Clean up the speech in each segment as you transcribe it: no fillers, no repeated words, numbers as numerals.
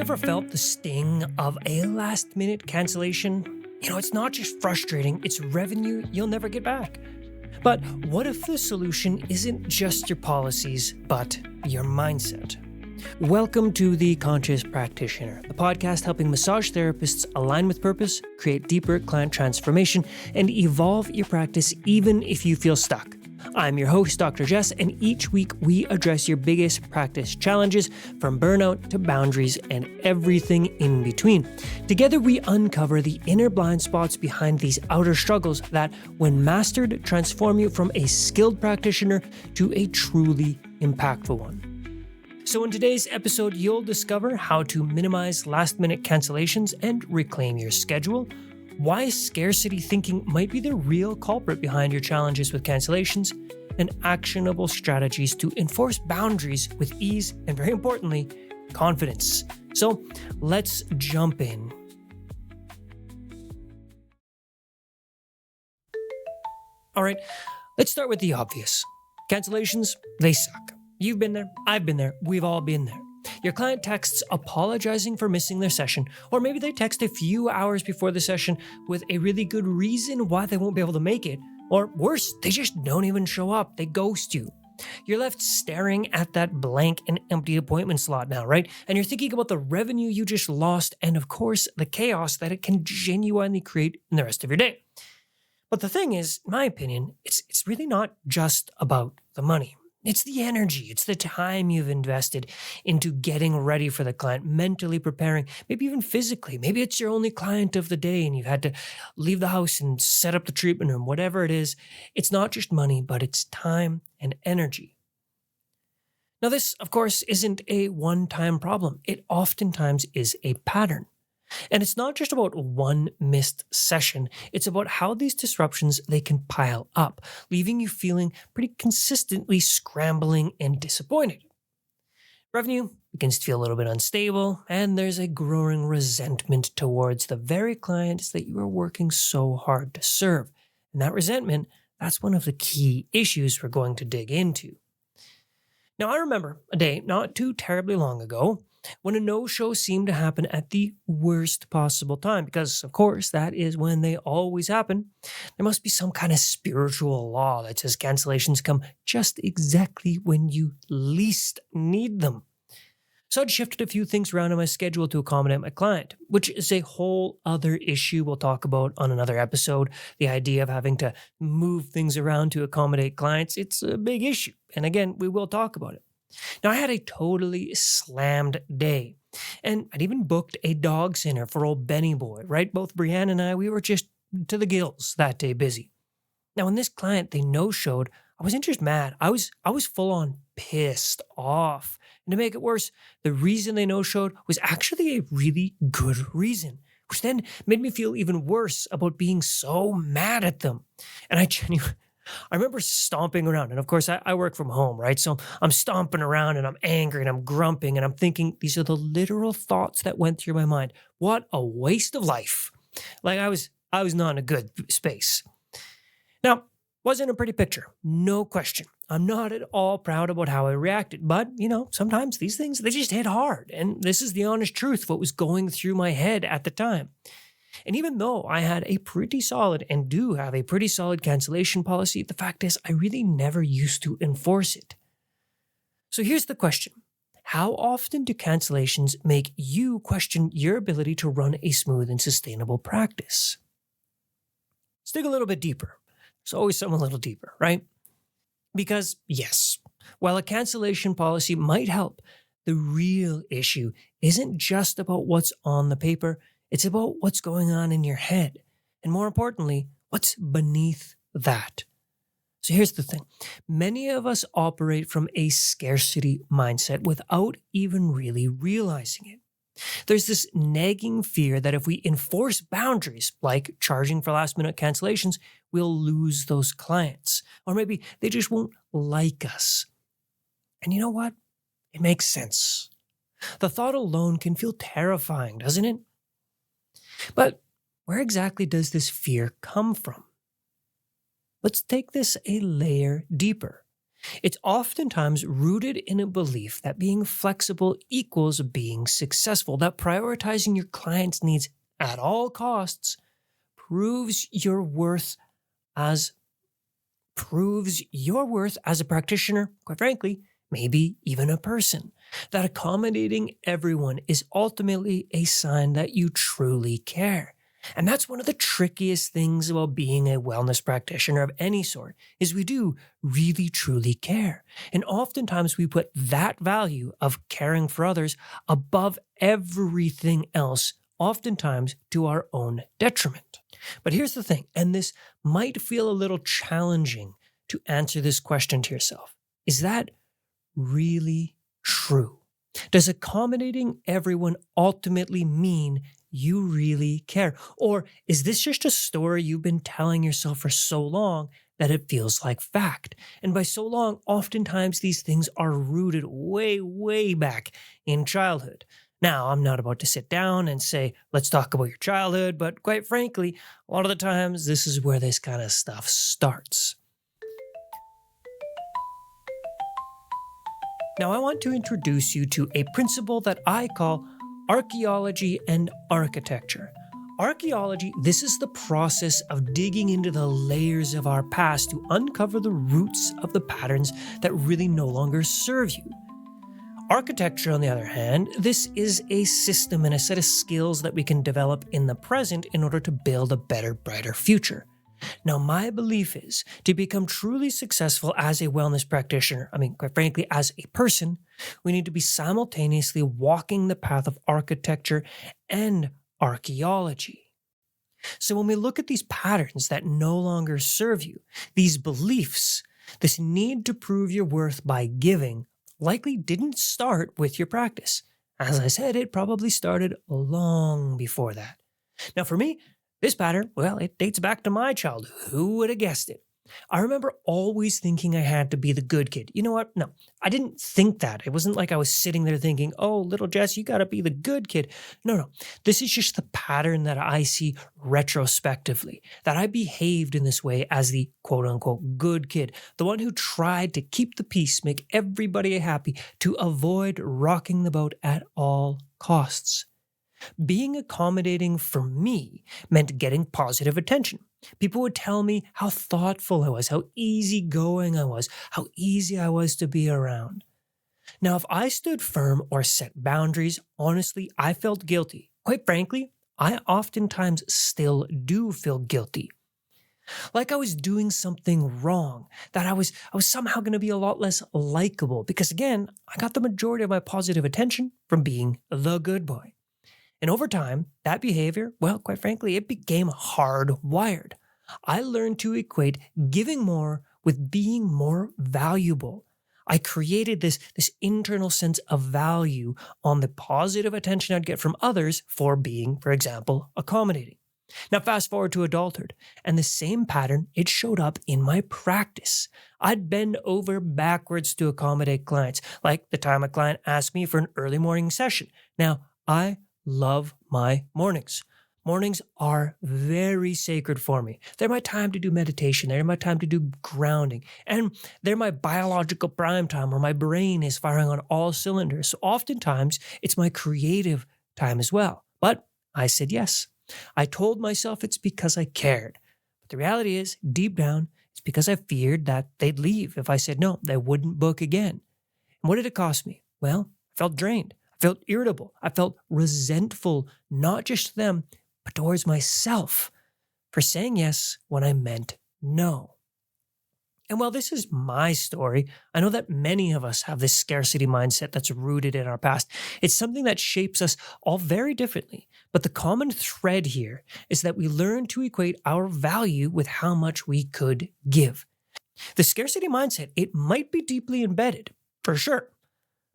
ever felt the sting of a last-minute cancellation? It's not just frustrating, it's revenue you'll never get back. But what if the solution isn't just your policies, but your mindset? Welcome to the Conscious Practitioner, the podcast helping massage therapists align with purpose, create deeper client transformation, and evolve your practice even if you feel stuck. I'm your host, Dr. Jess, and each week we address your biggest practice challenges, from burnout to boundaries and everything in between. Together, we uncover the inner blind spots behind these outer struggles that, when mastered, transform you from a skilled practitioner to a truly impactful one. So in today's episode, you'll discover how to minimize last-minute cancellations and reclaim your schedule, why scarcity thinking might be the real culprit behind your challenges with cancellations, and actionable strategies to enforce boundaries with ease and, very importantly, confidence. So let's jump in. All right, let's start with the obvious. Cancellations, they suck. You've been there, I've been there, we've all been there. Your client texts apologizing for missing their session, or maybe they text a few hours before the session with a really good reason why they won't be able to make it, or worse, they just don't even show up, they ghost you. You're left staring at that blank and empty appointment slot now, right? And you're thinking about the revenue you just lost and, of course, the chaos that it can genuinely create in the rest of your day. But the thing is, in my opinion, it's really not just about the money. It's the energy, it's the time you've invested into getting ready for the client, mentally preparing, maybe even physically. Maybe it's your only client of the day and you've had to leave the house and set up the treatment room, whatever it is. It's not just money, but it's time and energy. Now this, of course, isn't a one-time problem. It oftentimes is a pattern. And it's not just about one missed session. It's about how these disruptions, they can pile up, leaving you feeling pretty consistently scrambling and disappointed. Revenue begins to feel a little bit unstable, and there's a growing resentment towards the very clients that you are working so hard to serve. And that resentment, that's one of the key issues we're going to dig into. Now, I remember a day not too terribly long ago when a no-show seemed to happen at the worst possible time, because, of course, that is when they always happen. There must be some kind of spiritual law that says cancellations come just exactly when you least need them. So I'd shifted a few things around in my schedule to accommodate my client, which is a whole other issue we'll talk about on another episode. The idea of having to move things around to accommodate clients, it's a big issue. And again, we will talk about it. Now, I had a totally slammed day, and I'd even booked a dog sitter for old Benny boy, right? Both Brianne and I, we were just to the gills that day busy. Now, when this client, they no-showed, I wasn't just mad. I was full-on pissed off. And to make it worse, the reason they no-showed was actually a really good reason, which then made me feel even worse about being so mad at them. And I remember stomping around, and of course I work from home, right? So I'm stomping around and I'm angry and I'm grumping and I'm thinking, these are the literal thoughts that went through my mind. What a waste of life. Like I was not in a good space. Now, wasn't a pretty picture, no question. I'm not at all proud about how I reacted, but sometimes these things, they just hit hard. And this is the honest truth of what was going through my head at the time. And even though I had a pretty solid and do have a pretty solid cancellation policy, the fact is I really never used to enforce it. So here's the question. How often do cancellations make you question your ability to run a smooth and sustainable practice? Let's dig a little bit deeper. There's always something a little deeper, right? Because yes, while a cancellation policy might help, the real issue isn't just about what's on the paper. It's about what's going on in your head. And more importantly, what's beneath that. So here's the thing. Many of us operate from a scarcity mindset without even really realizing it. There's this nagging fear that if we enforce boundaries, like charging for last-minute cancellations, we'll lose those clients. Or maybe they just won't like us. And you know what? It makes sense. The thought alone can feel terrifying, doesn't it? But where exactly does this fear come from? Let's take this a layer deeper. It's oftentimes rooted in a belief that being flexible equals being successful, that prioritizing your client's needs at all costs proves your worth as a practitioner, quite frankly, maybe even a person. That accommodating everyone is ultimately a sign that you truly care. And that's one of the trickiest things about being a wellness practitioner of any sort, is we do really truly care. And oftentimes we put that value of caring for others above everything else, oftentimes to our own detriment. But here's the thing, and this might feel a little challenging to answer this question to yourself. Is that really true? Does accommodating everyone ultimately mean you really care? Or is this just a story you've been telling yourself for so long that it feels like fact? And by so long, oftentimes these things are rooted way, way back in childhood. Now, I'm not about to sit down and say, let's talk about your childhood, but quite frankly, a lot of the times this is where this kind of stuff starts. Now, I want to introduce you to a principle that I call archaeology and architecture. Archaeology, this is the process of digging into the layers of our past to uncover the roots of the patterns that really no longer serve you. Architecture, on the other hand, this is a system and a set of skills that we can develop in the present in order to build a better, brighter future. Now, my belief is to become truly successful as a wellness practitioner, quite frankly, as a person, we need to be simultaneously walking the path of architecture and archaeology. So when we look at these patterns that no longer serve you, these beliefs, this need to prove your worth by giving, likely didn't start with your practice. As I said, it probably started long before that. Now, for me, this pattern, well, it dates back to my childhood. Who would have guessed it? I remember always thinking I had to be the good kid. You know what? No, I didn't think that. It wasn't like I was sitting there thinking, oh, little Jess, you got to be the good kid. No. This is just the pattern that I see retrospectively, that I behaved in this way as the quote unquote good kid, the one who tried to keep the peace, make everybody happy, to avoid rocking the boat at all costs. Being accommodating for me meant getting positive attention. People would tell me how thoughtful I was, how easygoing I was, how easy I was to be around. Now, if I stood firm or set boundaries, honestly, I felt guilty. Quite frankly, I oftentimes still do feel guilty. Like I was doing something wrong, that I was somehow going to be a lot less likable because, again, I got the majority of my positive attention from being the good boy. And over time, that behavior, well, quite frankly, it became hardwired. I learned to equate giving more with being more valuable. I created this internal sense of value on the positive attention I'd get from others for being, for example, accommodating. Now, fast forward to adulthood, and the same pattern, it showed up in my practice. I'd bend over backwards to accommodate clients, like the time a client asked me for an early morning session. Now, I love my mornings. Mornings are very sacred for me. They're my time to do meditation. They're my time to do grounding. And they're my biological prime time where my brain is firing on all cylinders. So oftentimes, it's my creative time as well. But I said yes. I told myself it's because I cared. But the reality is, deep down, it's because I feared that they'd leave. If I said no, they wouldn't book again. And what did it cost me? Well, I felt drained. I felt irritable. I felt resentful, not just to them, but towards myself for saying yes when I meant no. And while this is my story, I know that many of us have this scarcity mindset that's rooted in our past. It's something that shapes us all very differently. But the common thread here is that we learn to equate our value with how much we could give. The scarcity mindset, it might be deeply embedded, for sure.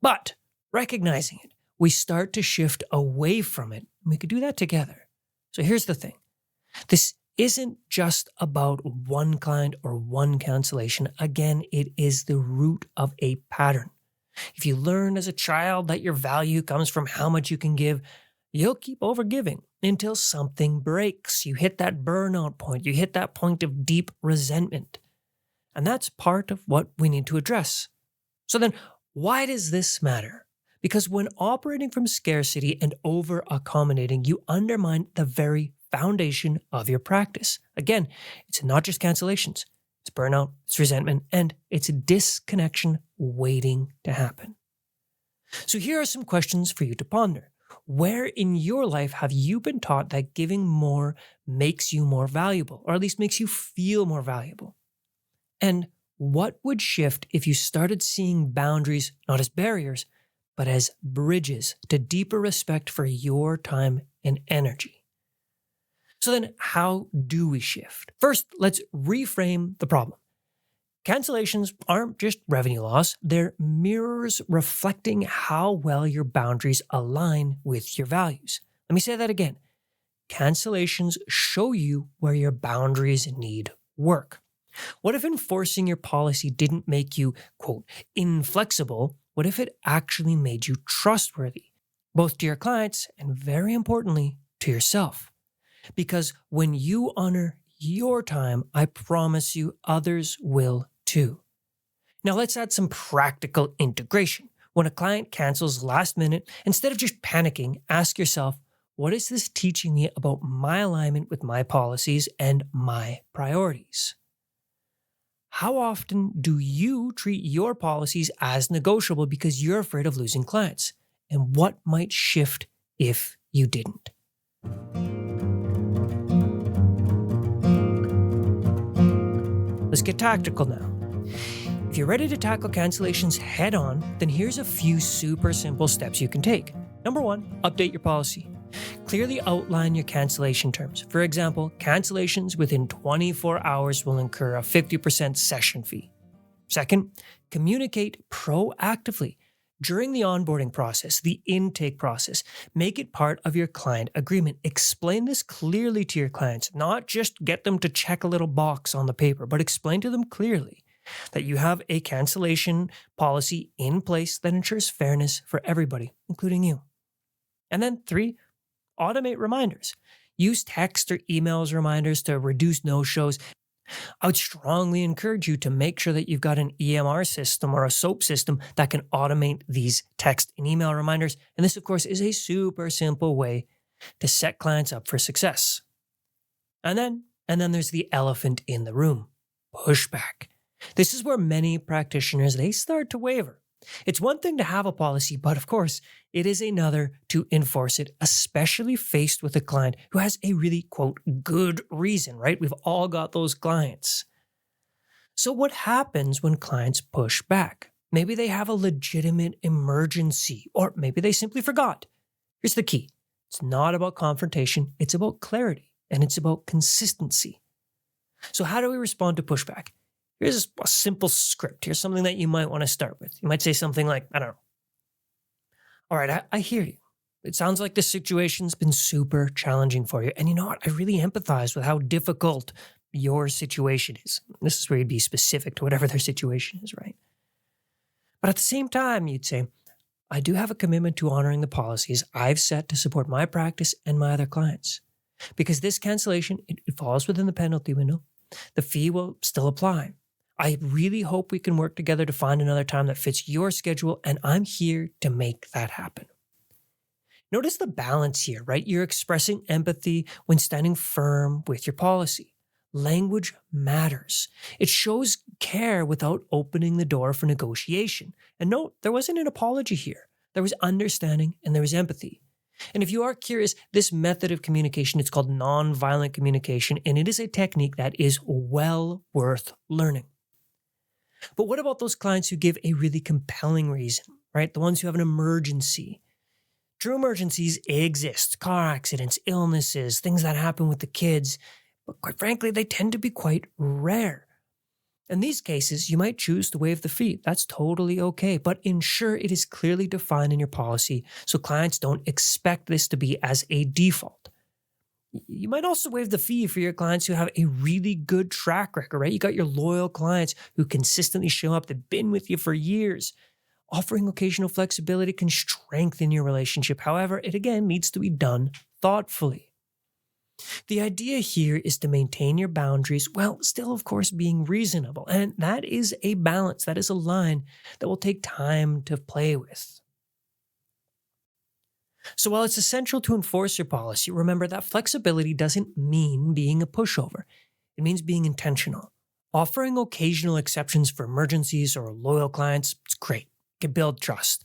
But recognizing it, we start to shift away from it. And we could do that together. So here's the thing. This isn't just about one client or one cancellation. Again, it is the root of a pattern. If you learn as a child that your value comes from how much you can give, you'll keep overgiving until something breaks. You hit that burnout point. You hit that point of deep resentment. And that's part of what we need to address. So then, why does this matter? Because when operating from scarcity and over-accommodating, you undermine the very foundation of your practice. Again, it's not just cancellations. It's burnout, it's resentment, and it's a disconnection waiting to happen. So here are some questions for you to ponder. Where in your life have you been taught that giving more makes you more valuable, or at least makes you feel more valuable? And what would shift if you started seeing boundaries not as barriers, but as bridges to deeper respect for your time and energy? So then, how do we shift? First, let's reframe the problem. Cancellations aren't just revenue loss, they're mirrors reflecting how well your boundaries align with your values. Let me say that again. Cancellations show you where your boundaries need work. What if enforcing your policy didn't make you, quote, inflexible? What if it actually made you trustworthy, both to your clients and, very importantly, to yourself? Because when you honor your time, I promise you others will too. Now let's add some practical integration. When a client cancels last minute, instead of just panicking, ask yourself, what is this teaching me about my alignment with my policies and my priorities? How often do you treat your policies as negotiable because you're afraid of losing clients? And what might shift if you didn't? Let's get tactical now. If you're ready to tackle cancellations head on, then here's a few super simple steps you can take. Number 1, update your policy. Clearly outline your cancellation terms. For example, cancellations within 24 hours will incur a 50% session fee. Second, communicate proactively. During the onboarding process, the intake process, make it part of your client agreement. Explain this clearly to your clients, not just get them to check a little box on the paper, but explain to them clearly that you have a cancellation policy in place that ensures fairness for everybody, including you. And then 3, automate reminders. Use text or emails reminders to reduce no-shows. I would strongly encourage you to make sure that you've got an EMR system or a SOAP system that can automate these text and email reminders. And this, of course, is a super simple way to set clients up for success. And then there's the elephant in the room, pushback. This is where many practitioners, they start to waver. It's one thing to have a policy, but of course, it is another to enforce it, especially faced with a client who has a really, quote, good reason, right? We've all got those clients. So what happens when clients push back? Maybe they have a legitimate emergency, or maybe they simply forgot. Here's the key. It's not about confrontation, it's about clarity, and it's about consistency. So how do we respond to pushback? Here's a simple script. Here's something that you might want to start with. You might say something like, I don't know. All right, I hear you. It sounds like this situation's been super challenging for you. And you know what? I really empathize with how difficult your situation is. This is where you'd be specific to whatever their situation is, right? But at the same time, you'd say, I do have a commitment to honoring the policies I've set to support my practice and my other clients. Because this cancellation, it falls within the penalty window. The fee will still apply. I really hope we can work together to find another time that fits your schedule, and I'm here to make that happen. Notice the balance here, right? You're expressing empathy when standing firm with your policy. Language matters. It shows care without opening the door for negotiation. And note, there wasn't an apology here. There was understanding and there was empathy. And if you are curious, this method of communication, it's called nonviolent communication, and it is a technique that is well worth learning. But what about those clients who give a really compelling reason, right? The ones who have an emergency. True emergencies exist. Car accidents, illnesses, things that happen with the kids. But quite frankly, they tend to be quite rare. In these cases, you might choose to waive the fee. That's totally okay. But ensure it is clearly defined in your policy so clients don't expect this to be as a default. You might also waive the fee for your clients who have a really good track record, right? You got your loyal clients who consistently show up, they've been with you for years. Offering occasional flexibility can strengthen your relationship. However, it again needs to be done thoughtfully. The idea here is to maintain your boundaries while still, of course, being reasonable. And that is a balance, that is a line that will take time to play with. So while it's essential to enforce your policy, remember that flexibility doesn't mean being a pushover. It means being intentional. Offering occasional exceptions for emergencies or loyal clients is great. It can build trust.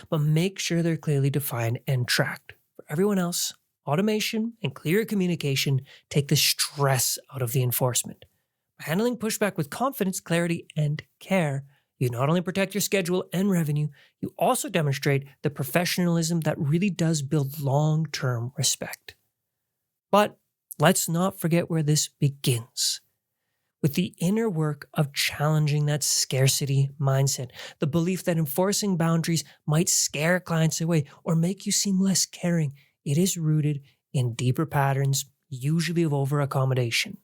But make sure they're clearly defined and tracked. For everyone else, automation and clear communication take the stress out of the enforcement. By handling pushback with confidence, clarity, and care, you not only protect your schedule and revenue, you also demonstrate the professionalism that really does build long-term respect. But let's not forget where this begins. With the inner work of challenging that scarcity mindset, the belief that enforcing boundaries might scare clients away or make you seem less caring, it is rooted in deeper patterns, usually of over-accommodation.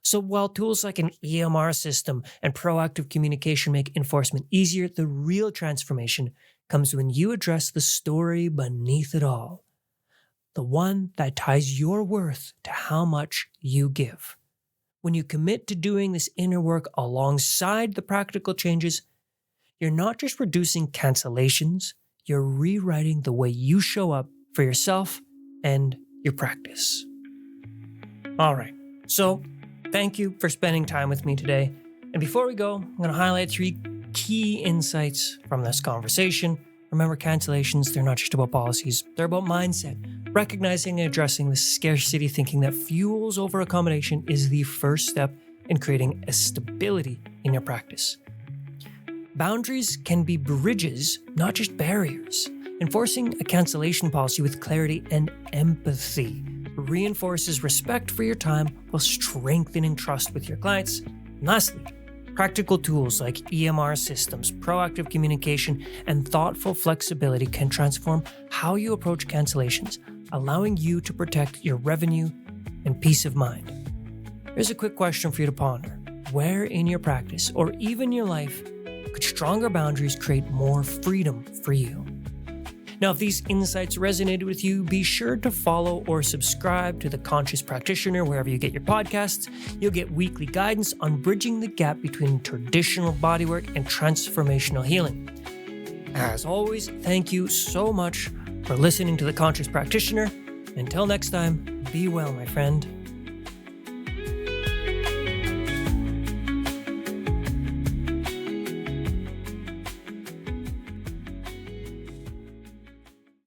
So while tools like an EMR system and proactive communication make enforcement easier, the real transformation comes when you address the story beneath it all. The one that ties your worth to how much you give. When you commit to doing this inner work alongside the practical changes, you're not just reducing cancellations, you're rewriting the way you show up for yourself and your practice. All right, so thank you for spending time with me today. And before we go, I'm going to highlight 3 key insights from this conversation. Remember, cancellations, they're not just about policies, they're about mindset. Recognizing and addressing the scarcity thinking that fuels over-accommodation is the first step in creating a stability in your practice. Boundaries can be bridges, not just barriers. Enforcing a cancellation policy with clarity and empathy reinforces respect for your time while strengthening trust with your clients. And lastly, practical tools like EMR systems, proactive communication, and thoughtful flexibility can transform how you approach cancellations, allowing you to protect your revenue and peace of mind. Here's a quick question for you to ponder. Where in your practice, or even your life, could stronger boundaries create more freedom for you? Now, if these insights resonated with you, be sure to follow or subscribe to the Conscious Practitioner wherever you get your podcasts. You'll get weekly guidance on bridging the gap between traditional bodywork and transformational healing. As always, thank you so much for listening to the Conscious Practitioner. Until next time, be well, my friend.